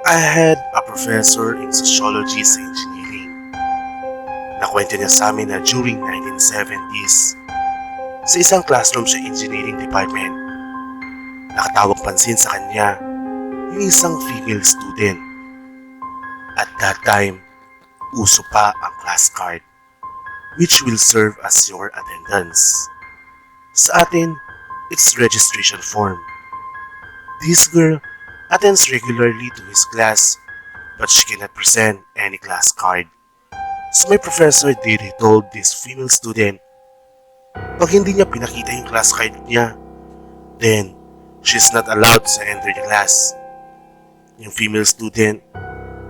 I had a professor in sociology sa engineering. Nakwento niya sa amin na during 1970s, sa isang classroom sa engineering department, nakatawag pansin sa kanya yung isang female student. At that time, uso pa ang class card, which will serve as your attendance. Sa atin, it's registration form. This girl attends regularly to his class, but she cannot present any class card. So my professor did he told this female student, pag hindi niya pinakita yung class card niya, then she's not allowed to enter the class. Yung female student,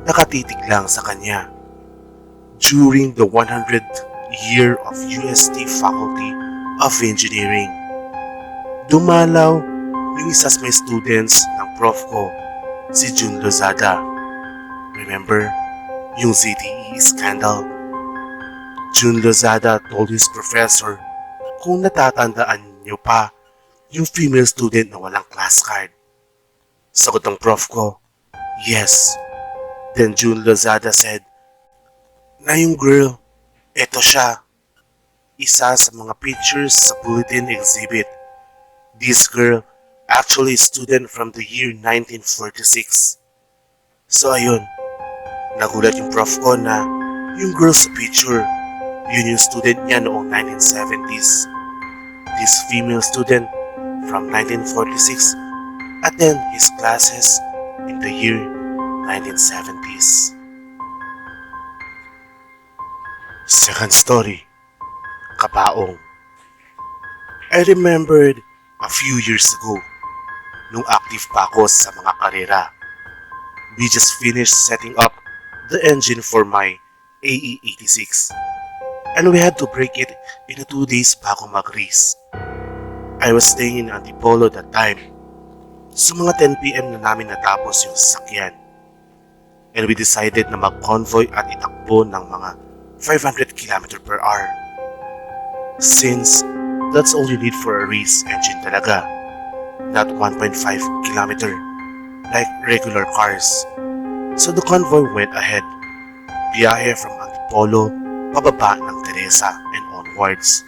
nakatitig lang sa kanya. During the 100th year of UST Faculty of Engineering, dumalaw yung isa sa may students ng prof ko, si Jun Lozada. Remember, yung ZTE scandal? Jun Lozada told his professor kung natatandaan niyo pa yung female student na walang class card. Sagot ng prof ko, yes. Then Jun Lozada said, na yung girl, eto siya. Isa sa mga pictures sa bulletin exhibit. This girl actually a student from the year 1946. So ayun, nagulat yung prof ko na yung girl sa picture, yun yung student niya noong 1970s. This female student from 1946 attend his classes in the year 1970s. Second story, Kabaong. I remembered a few years ago, nung active pa ako sa mga karera. We just finished setting up the engine for my AE86 and we had to break it in 2 days bago mag-race. I was staying in Antipolo that time. So mga 10 PM na namin natapos yung sasakyan. And we decided na mag-convoy at itakbo ng mga 500 km per hour. Since that's all you need for a race engine talaga, not 1.5 kilometer like regular cars. So the convoy went ahead, biyahe from Antipolo pababa ng Teresa and onwards.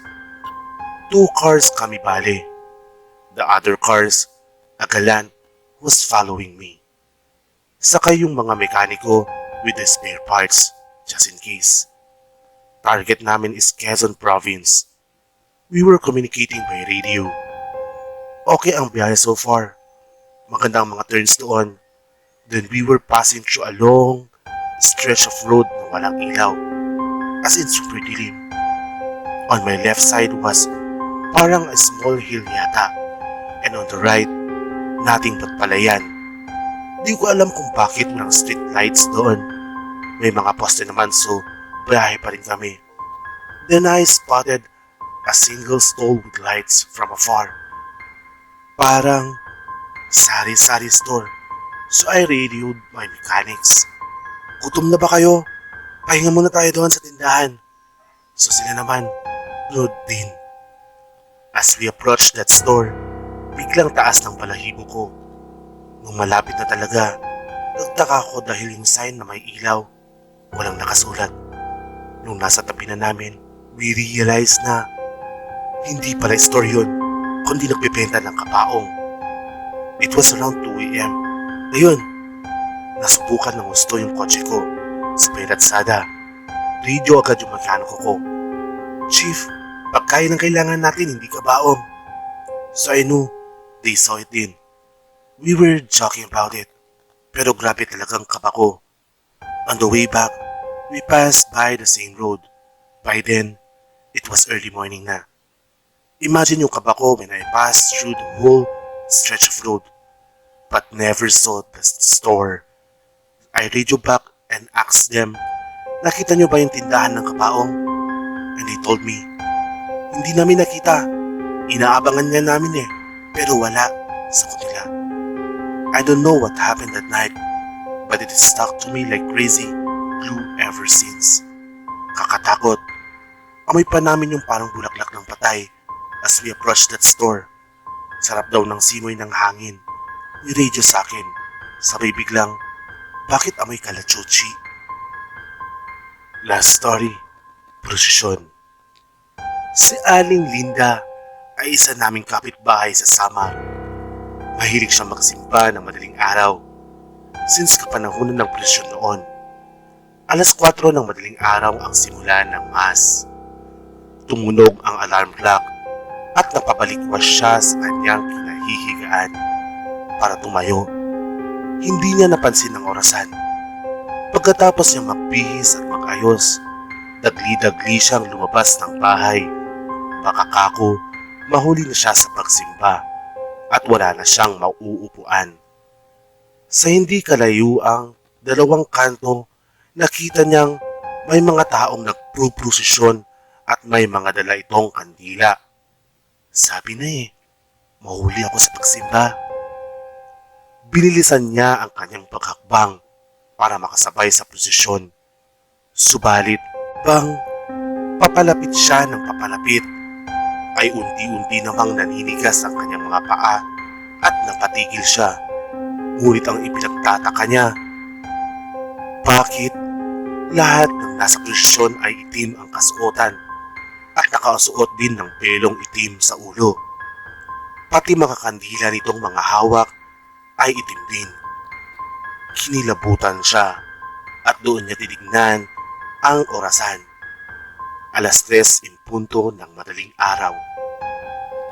2 cars kami bale. The other cars, agalan, was following me. Sakay yung mga mekaniko with the spare parts just in case. Target namin is Quezon Province. We were communicating by radio. Okay ang biyahe so far. Magandang mga turns doon. Then we were passing through a long stretch of road na walang ilaw. As in super dilim. On my left side was parang a small hill yata. And on the right, nothing but palayan. Di ko alam kung bakit walang street lights doon. May mga poste naman so biyahe pa rin kami. Then I spotted a single stall with lights from afar. Parang sari-sari store. So I radioed my mechanics. Gutom na ba kayo? Pahinga muna tayo doon sa tindahan. So sila naman, load din. As we approached that store, biglang taas ng balahibo ko. Nung malapit na talaga, nagtaka ko dahil yung sign na may ilaw, walang nakasulat. Nung nasa tabi na namin, we realized na hindi pala store yun, kundi nagbebenta ng kabaong. It was around 2 AM. Ayun, nasubukan ng gusto yung kotse ko. Sa Peratsada, radio agad yung mekaniko ko. Chief, pagkain ang kailangan natin, hindi kabaong. So I knew they saw it din. We were joking about it, pero grabe talagang kaba ko. On the way back, we passed by the same road. By then, it was early morning na. Imagine yung kaba ko when I passed through the whole stretch of road, but never saw the store. I radio back and asked them, nakita nyo ba yung tindahan ng kabaong? And they told me, hindi namin nakita. Inaabangan nga namin eh, pero wala, sagot nila. I don't know what happened that night, but it stuck to me like crazy glue ever since. Kakatakot. Amoy pa namin yung parang bulaklak ng patay as we approached that store. Sarap daw ng simoy ng hangin. Ni-radio sa akin. Sabay biglang, Bakit amoy kalachuchi? Last story, prosesyon. Si Aling Linda ay isa naming kapitbahay sa Samar. Mahilig siyang magsimba ng madaling araw since kapanahunan ng prosesyon noon. Alas 4 ng madaling araw ang simula ng Mass. Tumunog ang alarm clock at napabalikwas siya sa kanyang kinahihigaan para tumayo. Hindi niya napansin ang orasan. Pagkatapos niya magbihis at magayos, dagli-dagli siyang lumabas ng bahay. Baka kako, mahuli na siya sa pagsimba at wala na siyang mauupuan. Sa hindi kalayuang dalawang kanto, nakita niyang may mga taong nagpro-prosesyon at may mga dala itong kandila. Sabi na mahuli ako sa pagsimba. Binilisan niya ang kanyang paghakbang para makasabay sa prosesyon. Subalit, bang papalapit siya ng papalapit, ay unti-unti namang naninigas ang kanyang mga paa at napatigil siya. Ngunit ang ipinagtataka niya, bakit lahat ng nasa prosesyon ay itim ang kasuotan at nakasuot din ng belong itim sa ulo. Pati mga kandila nitong mga hawak ay itim din. Kinilabutan siya at doon niya tinignan ang orasan. Alas 3 in punto ng madaling araw.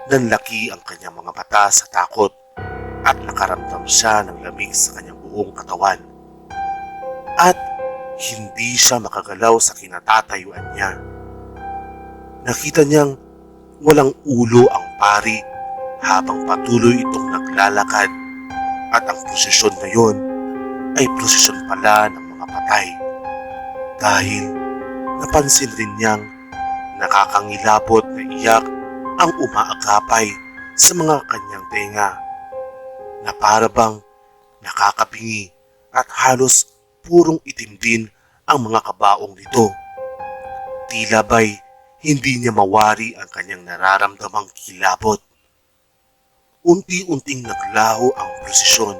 Nanlaki ang kanyang mga mata sa takot at nakaramdam siya ng lamig sa kanyang buong katawan. At hindi siya makagalaw sa kinatatayuan niya. Nakita niyang walang ulo ang pari habang patuloy itong naglalakad at ang prosesyon na yon ay prosesyon pala ng mga patay. Dahil napansin rin niyang nakakangilabot na iyak ang umaagapay sa mga kanyang tenga na para bang nakakabingi at halos purong itim din ang mga kabaong nito. Tila ba'y hindi niya mawari ang kanyang nararamdamang kilabot. Unti-unting naglaho ang prosesyon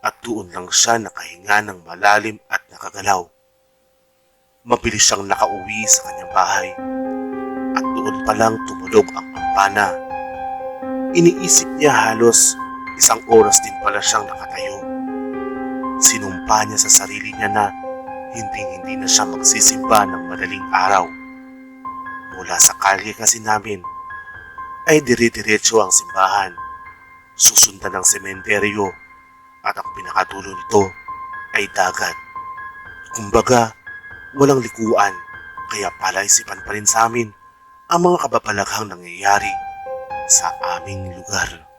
at doon lang siya nakahinga ng malalim at nakagalaw. Mabilis siyang nakauwi sa kanyang bahay at doon pa lang tumulog ang kampana. Iniisip niya halos 1 oras din pala siyang nakatayo. Sinumpa niya sa sarili niya na hindi na siya magsisimba ng madaling araw. Mula sa kalye kasi namin ay dire-diretso ang simbahan. Susundan ng sementeryo at ang pinakadulo nito ay dagat. Kumbaga, walang likuan, kaya palaisipan pa rin sa amin ang mga kababalaghang nangyayari sa aming lugar.